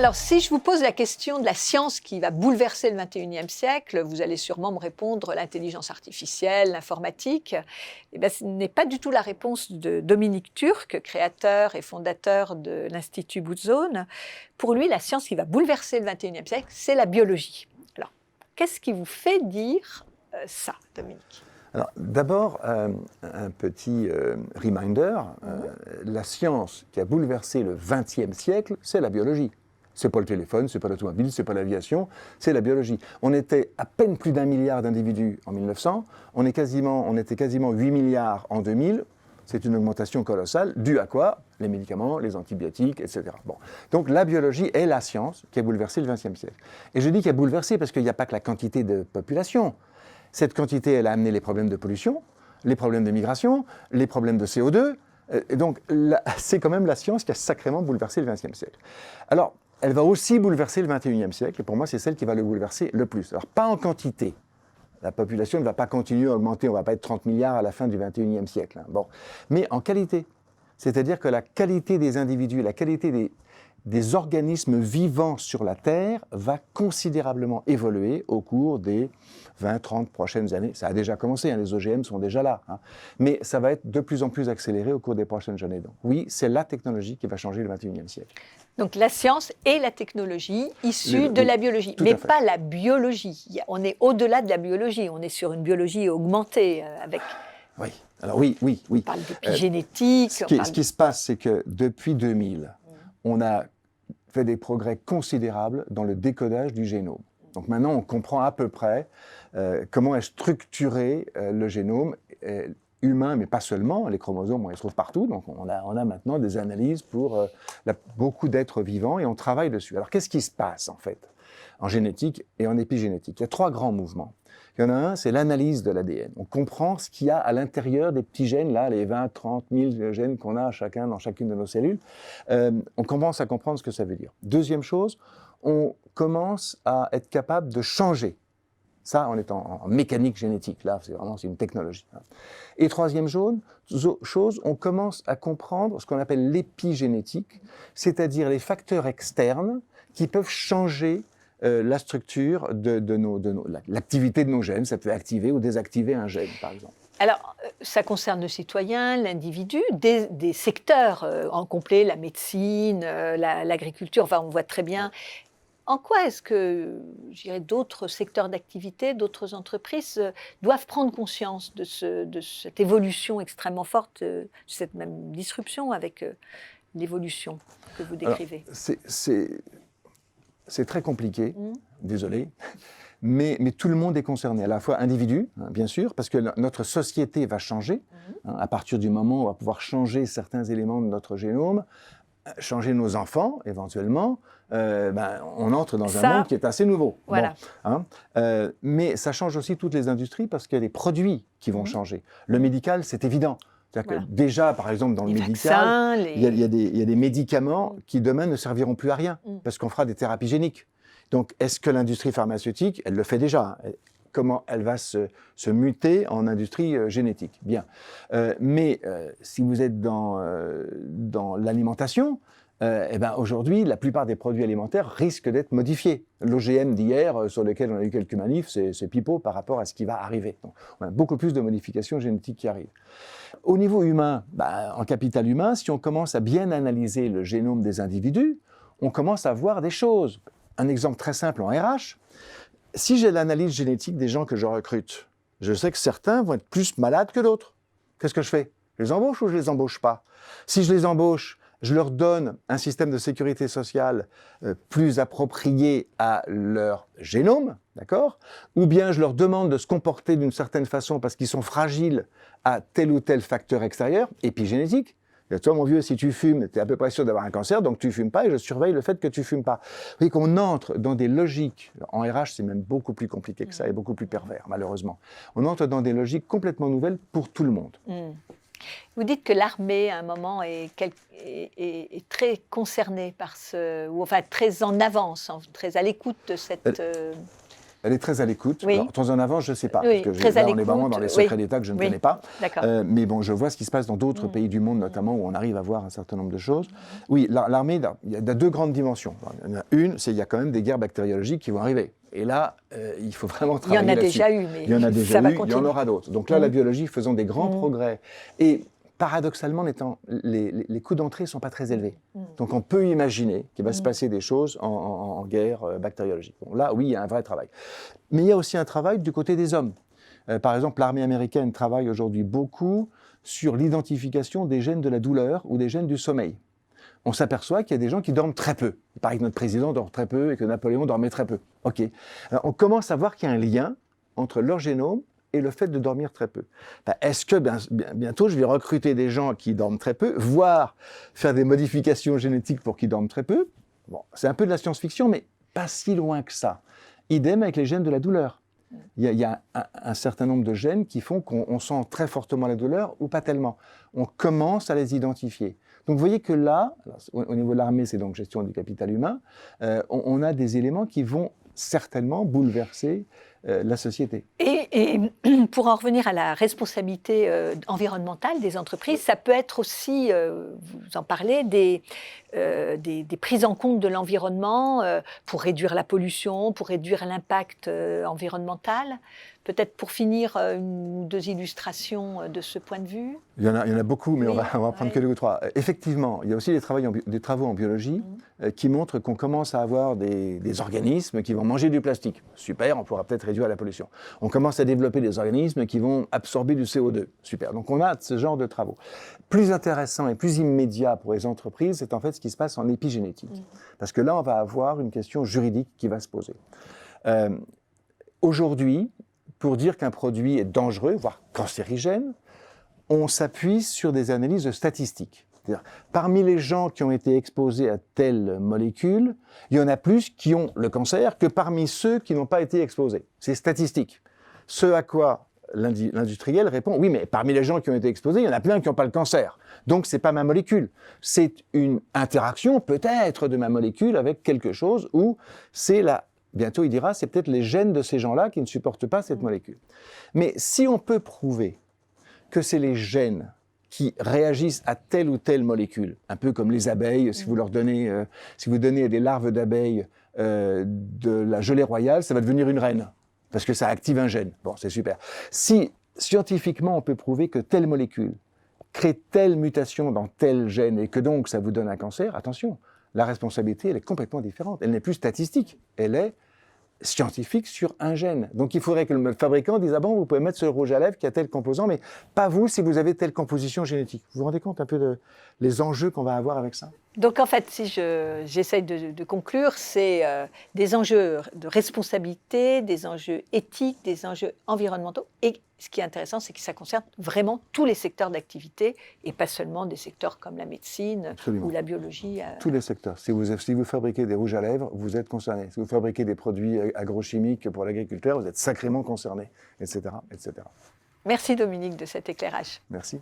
Alors, si je vous pose la question de la science qui va bouleverser le 21e siècle, vous allez sûrement me répondre l'intelligence artificielle, l'informatique. Eh bien, ce n'est pas du tout la réponse de Dominique Turc, créateur et fondateur de l'Institut Buzzone. Pour lui, la science qui va bouleverser le 21e siècle, c'est la biologie. Alors, qu'est-ce qui vous fait dire ça, Dominique ? Alors, d'abord, un petit reminder, la science qui a bouleversé le XXe siècle, c'est la biologie. C'est pas le téléphone, c'est pas l'automobile, c'est pas l'aviation, c'est la biologie. On était à peine plus d'1 milliard d'individus en 1900, on était quasiment 8 milliards en 2000, c'est une augmentation colossale, due à quoi ? Les médicaments, les antibiotiques, etc. Bon. Donc la biologie est la science qui a bouleversé le XXe siècle. Et je dis qu'elle a bouleversé parce qu'il n'y a pas que la quantité de population. Cette quantité, elle a amené les problèmes de pollution, les problèmes de migration, les problèmes de CO2. Et donc, c'est quand même la science qui a sacrément bouleversé le XXe siècle. Alors, elle va aussi bouleverser le XXIe siècle. Et pour moi, c'est celle qui va le bouleverser le plus. Alors, pas en quantité. La population ne va pas continuer à augmenter. On ne va pas être 30 milliards à la fin du XXIe siècle. Bon. Mais en qualité. C'est-à-dire que la qualité des individus, la qualité des organismes vivants sur la Terre va considérablement évoluer au cours des 20-30 prochaines années. Ça a déjà commencé, les OGM sont déjà là. Mais ça va être de plus en plus accéléré au cours des prochaines années. Donc oui, c'est la technologie qui va changer le XXIe siècle. Donc la science et la technologie issues de la biologie, mais pas la biologie. On est au-delà de la biologie, on est sur une biologie augmentée avec... Oui, alors oui. On parle d'épigénétique. Ce qui se passe, c'est que depuis 2000, on a fait des progrès considérables dans le décodage du génome. Donc maintenant, on comprend à peu près comment est structuré le génome humain, mais pas seulement. Les chromosomes, on les trouve partout. Donc on a maintenant des analyses pour beaucoup d'êtres vivants et on travaille dessus. Alors qu'est-ce qui se passe en fait en génétique et en épigénétique ? Il y a 3 grands mouvements. Il y en a un, c'est l'analyse de l'ADN. On comprend ce qu'il y a à l'intérieur des petits gènes, là, les 20, 30 000 gènes qu'on a chacun dans chacune de nos cellules. On commence à comprendre ce que ça veut dire. Deuxième chose, on commence à être capable de changer. Ça, on est en mécanique génétique, là, c'est une technologie. Et troisième chose, on commence à comprendre ce qu'on appelle l'épigénétique, c'est-à-dire les facteurs externes qui peuvent changer la structure l'activité de nos gènes. Ça peut activer ou désactiver un gène, par exemple. Alors, ça concerne le citoyen, l'individu, des secteurs en complet, la médecine, l'agriculture, enfin, on voit très bien. En quoi est-ce que, je dirais, d'autres secteurs d'activité, d'autres entreprises doivent prendre conscience de cette évolution extrêmement forte, de cette même disruption avec l'évolution que vous décrivez ? Alors, c'est très compliqué, désolé, mais tout le monde est concerné, à la fois individu, bien sûr, parce que notre société va changer, à partir du moment où on va pouvoir changer certains éléments de notre génome, changer nos enfants, éventuellement, on entre dans un monde qui est assez nouveau. Voilà. Bon, mais ça change aussi toutes les industries parce qu'il y a des produits qui vont changer. Le médical, c'est évident. C'est-à-dire que déjà, par exemple, dans le médical, il y a des médicaments qui demain ne serviront plus à rien parce qu'on fera des thérapies géniques. Donc, est-ce que l'industrie pharmaceutique, elle le fait déjà, comment elle va se muter en industrie génétique? Bien. Mais si vous êtes dans l'alimentation, aujourd'hui, la plupart des produits alimentaires risquent d'être modifiés. L'OGM d'hier, sur lequel on a eu quelques manifs, c'est pipeau par rapport à ce qui va arriver. Donc, on a beaucoup plus de modifications génétiques qui arrivent. Au niveau humain, en capital humain, si on commence à bien analyser le génome des individus, on commence à voir des choses. Un exemple très simple en RH, si j'ai l'analyse génétique des gens que je recrute, je sais que certains vont être plus malades que d'autres. Qu'est-ce que je fais ? Je les embauche ou je les embauche pas ? Si je les embauche, je leur donne un système de sécurité sociale plus approprié à leur génome, d'accord ? Ou bien je leur demande de se comporter d'une certaine façon parce qu'ils sont fragiles à tel ou tel facteur extérieur, épigénétique. Et toi, mon vieux, si tu fumes, tu es à peu près sûr d'avoir un cancer, donc tu fumes pas et je surveille le fait que tu fumes pas. Vous voyez qu'on entre dans des logiques, en RH, c'est même beaucoup plus compliqué que ça et beaucoup plus pervers, malheureusement. On entre dans des logiques complètement nouvelles pour tout le monde. Vous dites que l'armée, à un moment, est très concernée par ou enfin très en avance, très à l'écoute de cette Elle est très à l'écoute. Oui. Alors, temps en avant, je ne sais pas, Oui, parce que très à là, on est l'écoute, vraiment dans les secrets oui. d'État que je ne Oui. connais pas. D'accord. Mais bon, je vois ce qui se passe dans d'autres pays du monde, notamment, où on arrive à voir un certain nombre de choses. Oui, l'armée, il y a deux grandes dimensions. Il y en a une, c'est qu'il y a quand même des guerres bactériologiques qui vont arriver. Et là, il faut vraiment travailler là-dessus. Il y en a déjà eu, mais il y en a déjà ça va eu, il y en aura d'autres. Donc là, la biologie faisant des grands progrès. Et paradoxalement, les coûts d'entrée ne sont pas très élevés. Donc on peut imaginer qu'il va se passer des choses en guerre bactériologique. Bon, là, oui, il y a un vrai travail. Mais il y a aussi un travail du côté des hommes. Par exemple, l'armée américaine travaille aujourd'hui beaucoup sur l'identification des gènes de la douleur ou des gènes du sommeil. On s'aperçoit qu'il y a des gens qui dorment très peu. Il paraît que notre président dort très peu et que Napoléon dormait très peu. OK. Alors, on commence à voir qu'il y a un lien entre leur génome et le fait de dormir très peu. Est-ce que bientôt je vais recruter des gens qui dorment très peu, voire faire des modifications génétiques pour qu'ils dorment très peu? Bon, c'est un peu de la science-fiction, mais pas si loin que ça. Idem avec les gènes de la douleur. Il y a un certain nombre de gènes qui font qu'on sent très fortement la douleur ou pas tellement. On commence à les identifier. Donc vous voyez que là, au niveau de l'armée, c'est donc gestion du capital humain, on a des éléments qui vont certainement bouleverser la société. Et pour en revenir à la responsabilité environnementale des entreprises, ça peut être aussi, vous en parlez, des prises en compte de l'environnement pour réduire la pollution, pour réduire l'impact environnemental. Peut-être pour finir, une ou deux illustrations de ce point de vue. Il y en a beaucoup, mais oui, on va prendre que deux ou trois. Effectivement, il y a aussi des travaux en biologie qui montrent qu'on commence à avoir des organismes qui vont manger du plastique. Super, on pourra peut-être réduire la pollution. On commence à développer des organismes qui vont absorber du CO2. Super. Donc on a ce genre de travaux. Plus intéressant et plus immédiat pour les entreprises, c'est en fait ce qui se passe en épigénétique. Parce que là, on va avoir une question juridique qui va se poser. Aujourd'hui, pour dire qu'un produit est dangereux, voire cancérigène, on s'appuie sur des analyses statistiques. C'est-à-dire, parmi les gens qui ont été exposés à telle molécule, il y en a plus qui ont le cancer que parmi ceux qui n'ont pas été exposés. C'est statistique. Ce à quoi l'industriel répond, oui, mais parmi les gens qui ont été exposés, il y en a plein qui n'ont pas le cancer. Donc, ce n'est pas ma molécule. C'est une interaction, peut-être, de ma molécule avec quelque chose où c'est bientôt, il dira, c'est peut-être les gènes de ces gens-là qui ne supportent pas cette molécule. Mais si on peut prouver que c'est les gènes qui réagissent à telle ou telle molécule, un peu comme les abeilles, si vous donnez à des larves d'abeilles de la gelée royale, ça va devenir une reine, parce que ça active un gène. Bon, c'est super. Si scientifiquement on peut prouver que telle molécule crée telle mutation dans tel gène et que donc ça vous donne un cancer, attention, la responsabilité, elle est complètement différente. Elle n'est plus statistique, elle est scientifique sur un gène. Donc il faudrait que le fabricant dise « Ah bon, vous pouvez mettre ce rouge à lèvres qui a tel composant, mais pas vous si vous avez telle composition génétique. » Vous vous rendez compte un peu les enjeux qu'on va avoir avec ça? Donc en fait, si j'essaye de conclure, c'est des enjeux de responsabilité, des enjeux éthiques, des enjeux environnementaux. Et ce qui est intéressant, c'est que ça concerne vraiment tous les secteurs d'activité et pas seulement des secteurs comme la médecine ou la biologie. Tous les secteurs. Si vous fabriquez des rouges à lèvres, vous êtes concerné. Si vous fabriquez des produits agrochimiques pour l'agriculteur, vous êtes sacrément concerné, etc., etc. Merci Dominique de cet éclairage. Merci.